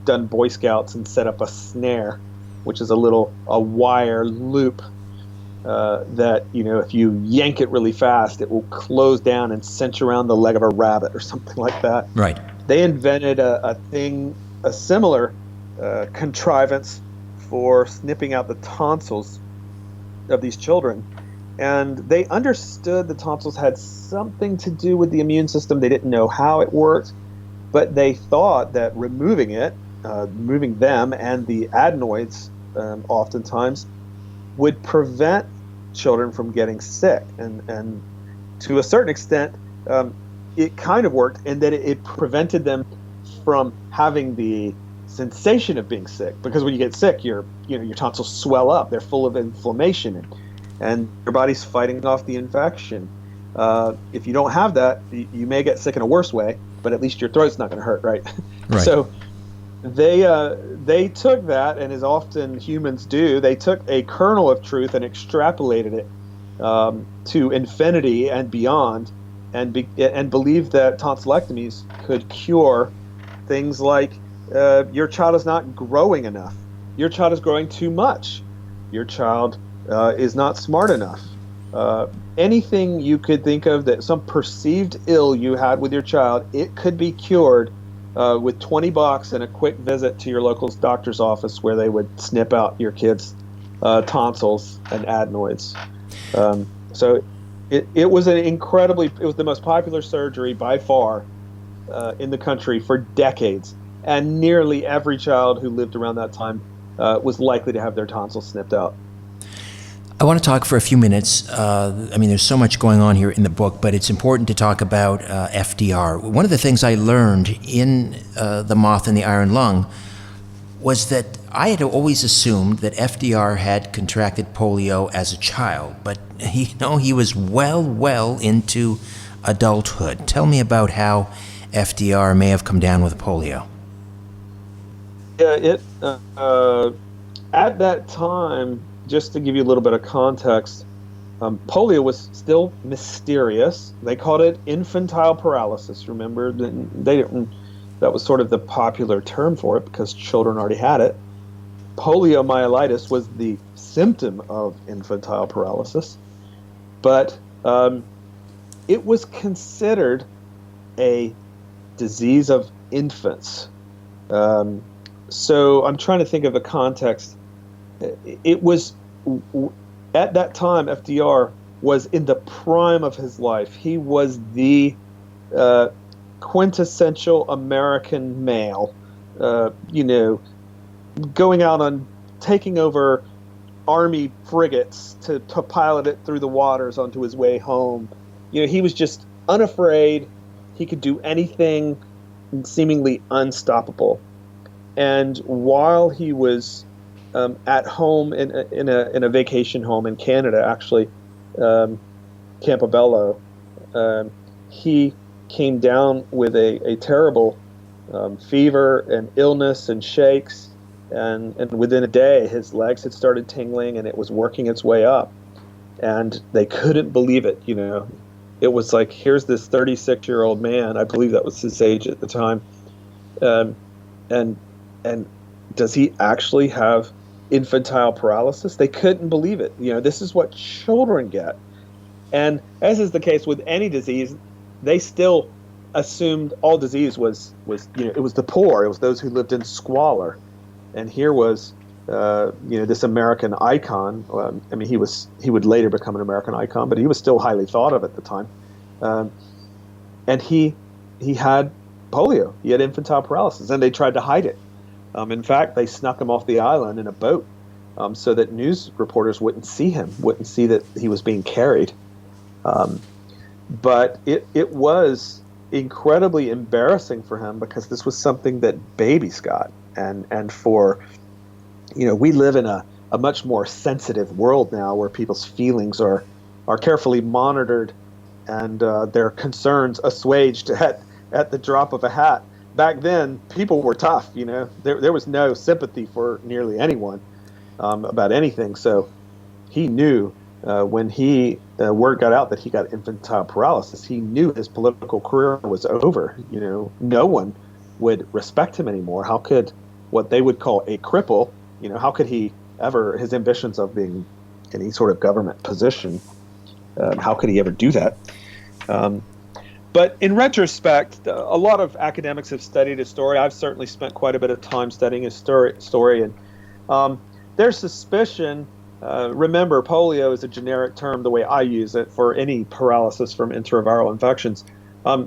done Boy Scouts and set up a snare, which is a wire loop that if you yank it really fast, it will close down and cinch around the leg of a rabbit or something like that. Right. They invented a similar contrivance for snipping out the tonsils of these children, and they understood the tonsils had something to do with the immune system. They didn't know how it worked, but they thought that removing them and the adenoids oftentimes would prevent children from getting sick, and to a certain extent it kind of worked, and that it prevented them from having the sensation of being sick, because when you get sick, your tonsils swell up, they're full of inflammation, and your body's fighting off the infection. If you don't have that, you may get sick in a worse way, but at least your throat's not going to hurt, right? Right. So they took that, and as often humans do, they took a kernel of truth and extrapolated it to infinity and beyond, and believed that tonsillectomies could cure things like your child is not growing enough, your child is growing too much, your child is not smart enough. Anything you could think of that some perceived ill you had with your child, it could be cured with $20 and a quick visit to your local doctor's office, where they would snip out your kid's tonsils and adenoids. So it was it was the most popular surgery by far in the country for decades, and nearly every child who lived around that time was likely to have their tonsils snipped out. I want to talk for a few minutes. There's so much going on here in the book, but it's important to talk about FDR. One of the things I learned in The Moth and the Iron Lung was that I had always assumed that FDR had contracted polio as a child, but he was well into adulthood. Tell me about how FDR may have come down with polio. Yeah, at that time, just to give you a little bit of context, polio was still mysterious. They called it infantile paralysis. Remember, that was sort of the popular term for it because children already had it. Poliomyelitis was the symptom of infantile paralysis, but it was considered a disease of infants. So I'm trying to think of a context. It was, at that time, FDR was in the prime of his life. He was the quintessential American male, going out on taking over Army frigates to pilot it through the waters onto his way home. He was just unafraid. He could do anything, seemingly unstoppable. And while he was at home in a vacation home in Canada, actually, Campobello, he came down with a terrible fever and illness and shakes, and within a day his legs had started tingling and it was working its way up, and they couldn't believe it. It was like, here's this 36-year-old man, I believe that was his age at the time, and does he actually have infantile paralysis? They couldn't believe it. This is what children get. And as is the case with any disease, they still assumed all disease was it was the poor, it was those who lived in squalor. And here was this American icon. He would later become an American icon, but he was still highly thought of at the time. And he had polio. He had infantile paralysis, and they tried to hide it. In fact, they snuck him off the island in a boat so that news reporters wouldn't see him, wouldn't see that he was being carried. But it was incredibly embarrassing for him because this was something that babies got. And for, we live in a much more sensitive world now where people's feelings are carefully monitored and their concerns assuaged at the drop of a hat. Back then, people were tough. There was no sympathy for nearly anyone about anything. So he knew when word got out that he got infantile paralysis, he knew his political career was over. No one would respect him anymore. How could what they would call a cripple, how could he ever, his ambitions of being in any sort of government position, how could he ever do that? But in retrospect, a lot of academics have studied his story. I've certainly spent quite a bit of time studying his story, and their suspicion, remember, polio is a generic term the way I use it for any paralysis from intraviral infections.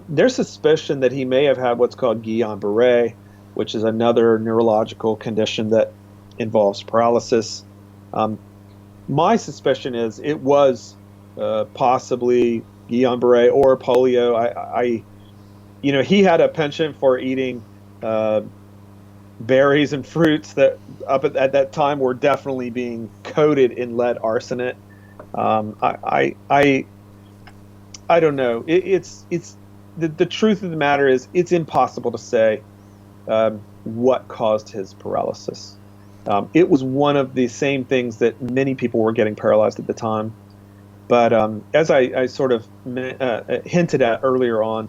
Their suspicion that he may have had what's called Guillain-Barré, which is another neurological condition that involves paralysis. My suspicion is it was possibly Guillain-Barré or polio. He had a penchant for eating berries and fruits that up at that time were definitely being coated in lead arsenate. I don't know. It's the truth of the matter is it's impossible to say what caused his paralysis. It was one of the same things that many people were getting paralyzed at the time. But as I sort of hinted at earlier on,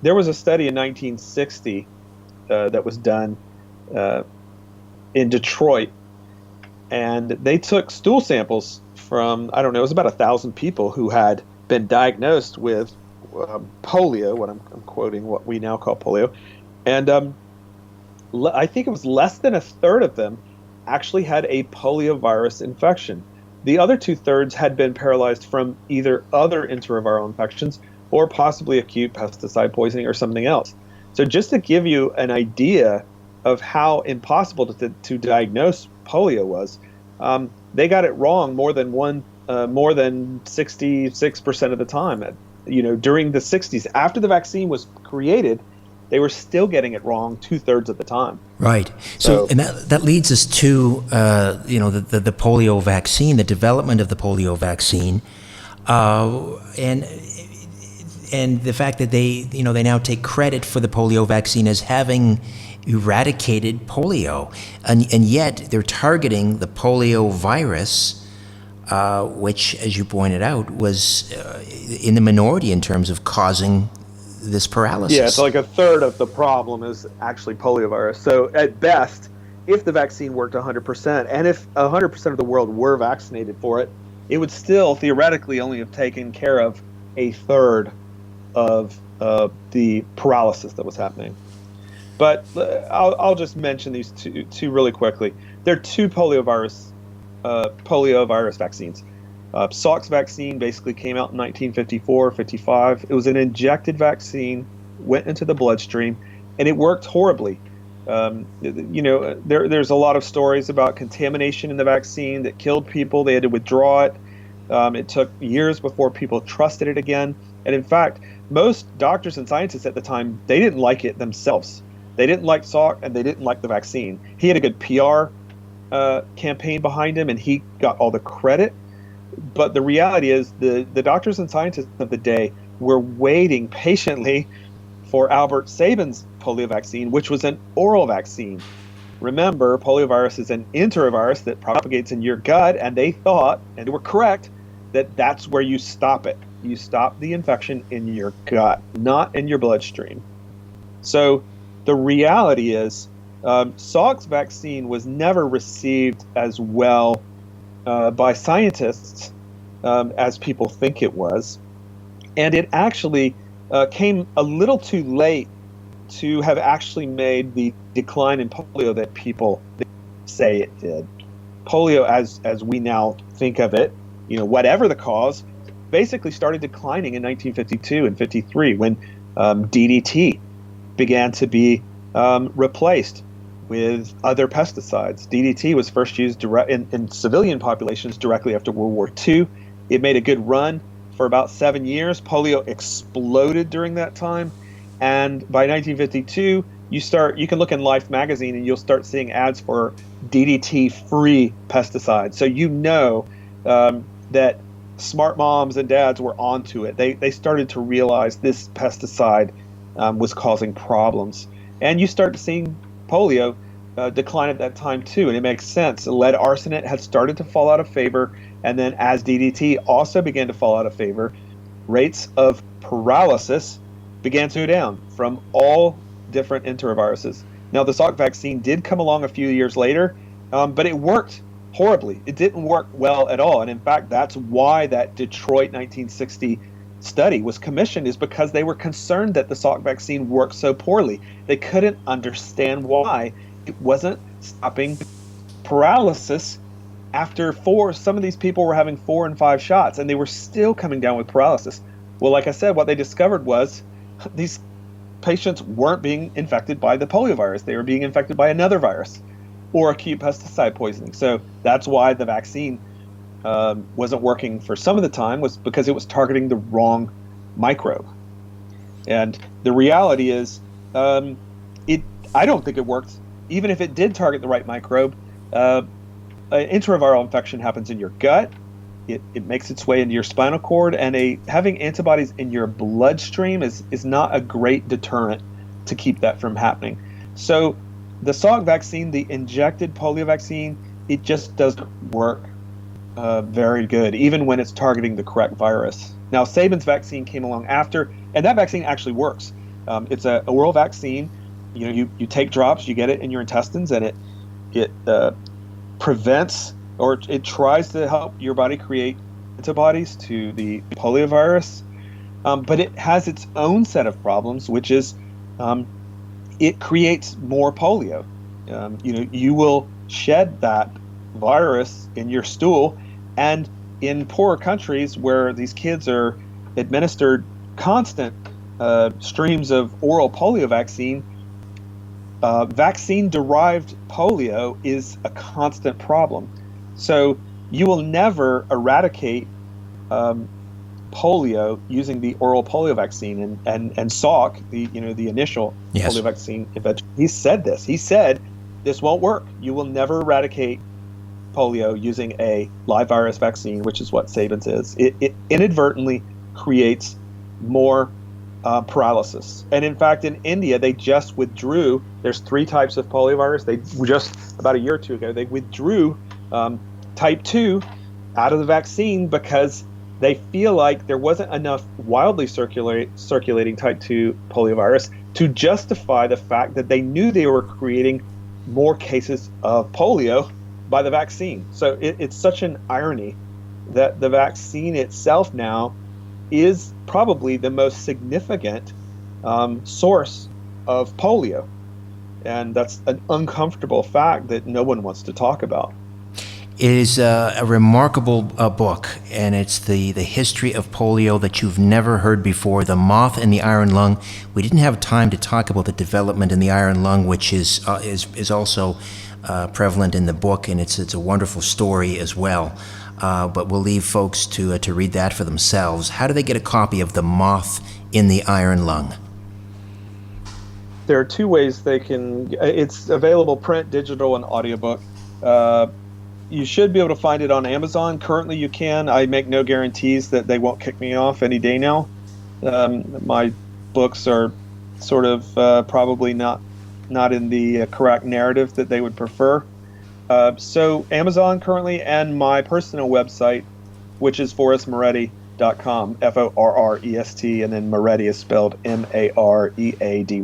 there was a study in 1960 that was done in Detroit, and they took stool samples from, I don't know, it was about 1,000 people who had been diagnosed with polio, what I'm quoting, what we now call polio, and I think it was less than a third of them actually had a poliovirus infection. The other 2/3 had been paralyzed from either other intraviral infections or possibly acute pesticide poisoning or something else. So just to give you an idea of how impossible to diagnose polio was, they got it wrong more than 66% of the time. During the 60s, after the vaccine was created, they were still getting it wrong 2/3 of the time. Right. So and that leads us to the polio vaccine, the development of the polio vaccine, and the fact that they now take credit for the polio vaccine as having eradicated polio, and yet they're targeting the polio virus, which, as you pointed out, was in the minority in terms of causing this paralysis. Yeah, it's like 1/3 of the problem is actually poliovirus. So at best, if the vaccine worked 100%, and if 100% of the world were vaccinated for it, it would still theoretically only have taken care of 1/3 of the paralysis that was happening. But I'll just mention these two really quickly. There are two poliovirus vaccines. Salk's vaccine basically came out in 1954, 55. It was an injected vaccine, went into the bloodstream, and it worked horribly. There's a lot of stories about contamination in the vaccine that killed people. They had to withdraw it. It took years before people trusted it again. And in fact, most doctors and scientists at the time, they didn't like it themselves. They didn't like Salk, and they didn't like the vaccine. He had a good PR campaign behind him, and he got all the credit. But the reality is the doctors and scientists of the day were waiting patiently for Albert Sabin's polio vaccine, which was an oral vaccine. Remember, poliovirus is an enterovirus that propagates in your gut, and they thought, and they were correct, that that's where you stop it. You stop the infection in your gut, not in your bloodstream. So the reality is Salk's vaccine was never received as well by scientists as people think it was. And it actually came a little too late to have actually made the decline in polio that people say it did. Polio, as we now think of it, whatever the cause, basically started declining in 1952 and 53 when DDT began to be replaced with other pesticides. DDT was first used in civilian populations directly after World War II. It made a good run for about 7 years. Polio exploded during that time. And by 1952, you can look in Life magazine and you'll start seeing ads for DDT-free pesticides. So that smart moms and dads were onto it. They started to realize this pesticide was causing problems. And you start seeing polio decline at that time too, and it makes sense. Lead arsenate had started to fall out of favor, and then as DDT also began to fall out of favor, rates of paralysis began to go down from all different enteroviruses. Now, the Salk vaccine did come along a few years later, but it worked horribly. It didn't work well at all, and in fact, that's why that Detroit 1960 study was commissioned, is because they were concerned that the Salk vaccine worked so poorly. They couldn't understand why it wasn't stopping paralysis after some of these people were having 4 and 5 shots, and they were still coming down with paralysis. Well, like I said, what they discovered was these patients weren't being infected by the poliovirus. They were being infected by another virus or acute pesticide poisoning. So that's why the vaccine wasn't working for some of the time, was because it was targeting the wrong microbe. And the reality is, I don't think it worked. Even if it did target the right microbe, an enteroviral infection happens in your gut. It makes its way into your spinal cord, and having antibodies in your bloodstream is not a great deterrent to keep that from happening. So the Salk vaccine, the injected polio vaccine, it just doesn't work very good, even when it's targeting the correct virus. Now, Sabin's vaccine came along after, and that vaccine actually works. It's an oral vaccine. You take drops, you get it in your intestines, and it prevents, or it tries to help your body create antibodies to the poliovirus. But it has its own set of problems, which is it creates more polio. You will shed that virus in your stool, and in poorer countries where these kids are administered constant streams of oral polio vaccine, vaccine-derived polio is a constant problem. So you will never eradicate polio using the oral polio vaccine. And Salk, the initial Yes. polio vaccine inventor, he said this. He said, this won't work. You will never eradicate polio using a live virus vaccine, which is what Sabin's is. It inadvertently creates more paralysis. And in fact, in India, they just withdrew. There's 3 types of poliovirus. They just about a year or two ago, they withdrew type 2 out of the vaccine because they feel like there wasn't enough wildly circulating type 2 poliovirus to justify the fact that they knew they were creating more cases of polio by the vaccine. So it's such an irony that the vaccine itself now is probably the most significant source of polio. And that's an uncomfortable fact that no one wants to talk about. It is a remarkable book, and it's the history of polio that you've never heard before, The Moth and the Iron Lung. We didn't have time to talk about the development in the iron lung, which is also prevalent in the book, and it's a wonderful story as well. But we'll leave folks to read that for themselves. How do they get a copy of The Moth in the Iron Lung? There are 2 ways they can. It's available print, digital, and audiobook. You should be able to find it on Amazon. Currently, you can. I make no guarantees that they won't kick me off any day now. My books are sort of probably not in the correct narrative that they would prefer. So Amazon currently, and my personal website, which is forrestmaready.com, Forrest, and then Moretti is spelled Maready.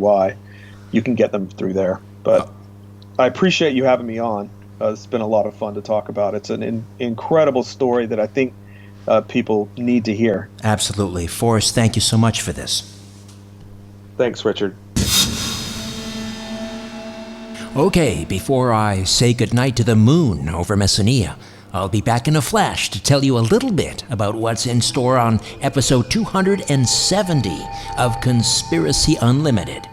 You can get them through there. But I appreciate you having me on. It's been a lot of fun to talk about. It's an incredible story that I think people need to hear. Absolutely. Forrest, thank you so much for this. Thanks, Richard. Okay, before I say goodnight to the moon over Messenia, I'll be back in a flash to tell you a little bit about what's in store on episode 270 of Conspiracy Unlimited.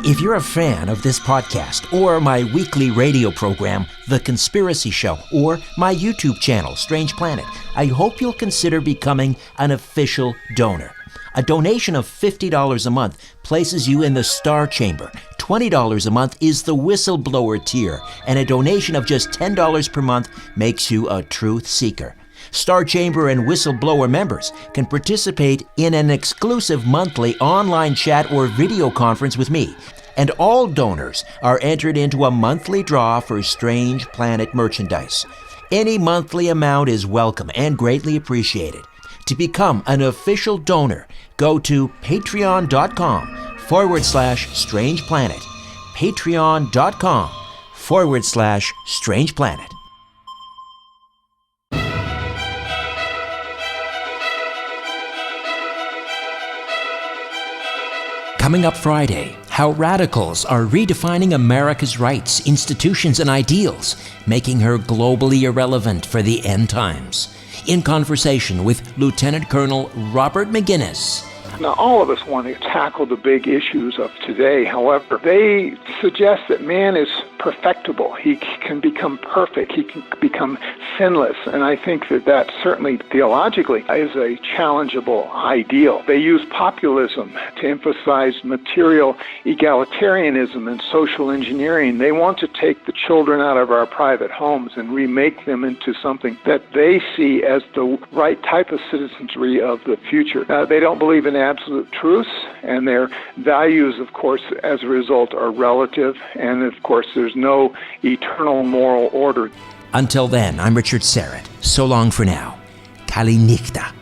If you're a fan of this podcast, or my weekly radio program, The Conspiracy Show, or my YouTube channel, Strange Planet, I hope you'll consider becoming an official donor. A donation of $50 a month places you in the Star Chamber. $20 a month is the whistleblower tier, and a donation of just $10 per month makes you a truth seeker. Star Chamber and Whistleblower members can participate in an exclusive monthly online chat or video conference with me. And all donors are entered into a monthly draw for Strange Planet merchandise. Any monthly amount is welcome and greatly appreciated. To become an official donor, go to patreon.com/Strange Planet. Patreon.com/Strange Planet. Coming up Friday, how radicals are redefining America's rights, institutions, and ideals, making her globally irrelevant for the end times. In conversation with Lieutenant Colonel Robert McGinnis. Now, all of us want to tackle the big issues of today. However, they suggest that man is perfectible. He can become perfect. He can become sinless. And I think that certainly theologically is a challengeable ideal. They use populism to emphasize material egalitarianism and social engineering. They want to take the children out of our private homes and remake them into something that they see as the right type of citizenry of the future. They don't believe in absolute truths, and their values, of course, as a result, are relative, and of course, there's no eternal moral order. Until then, I'm Richard Serrett. So long for now. Kali Nikta.